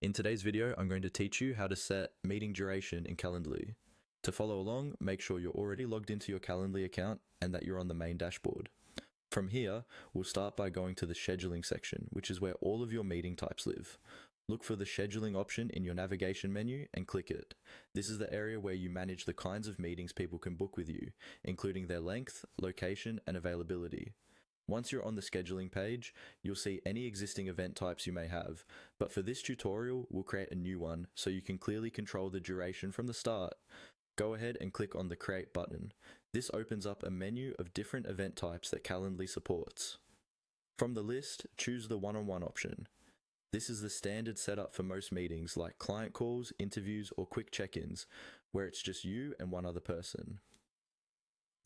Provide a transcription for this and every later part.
In today's video, I'm going to teach you how to set meeting duration in Calendly. To follow along, make sure you're already logged into your Calendly account and that you're on the main dashboard. From here, we'll start by going to the scheduling section, which is where all of your meeting types live. Look for the scheduling option in your navigation menu and click it. This is the area where you manage the kinds of meetings people can book with you, including their length, location, and availability. Once you're on the scheduling page, you'll see any existing event types you may have, but for this tutorial, we'll create a new one so you can clearly control the duration from the start. Go ahead and click on the Create button. This opens up a menu of different event types that Calendly supports. From the list, choose the one-on-one option. This is the standard setup for most meetings like client calls, interviews, or quick check-ins, where it's just you and one other person.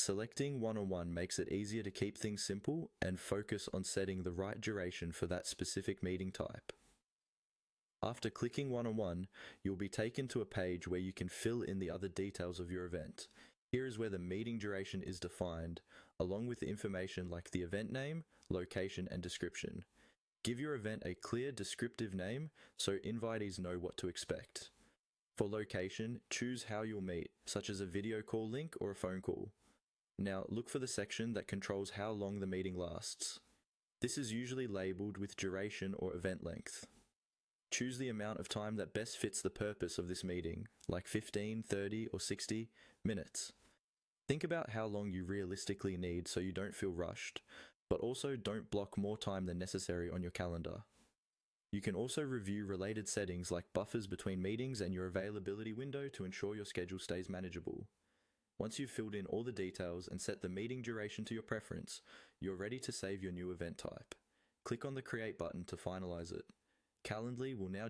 Selecting one-on-one makes it easier to keep things simple and focus on setting the right duration for that specific meeting type. After clicking one-on-one, you'll be taken to a page where you can fill in the other details of your event. Here is where the meeting duration is defined, along with the information like the event name, location, and description. Give your event a clear, descriptive name so invitees know what to expect. For location, choose how you'll meet, such as a video call link or a phone call. Now, look for the section that controls how long the meeting lasts. This is usually labeled with duration or event length. Choose the amount of time that best fits the purpose of this meeting, like 15, 30, or 60 minutes. Think about how long you realistically need so you don't feel rushed, but also don't block more time than necessary on your calendar. You can also review related settings like buffers between meetings and your availability window to ensure your schedule stays manageable. Once you've filled in all the details and set the meeting duration to your preference, you're ready to save your new event type. Click on the Create button to finalize it. Calendly will now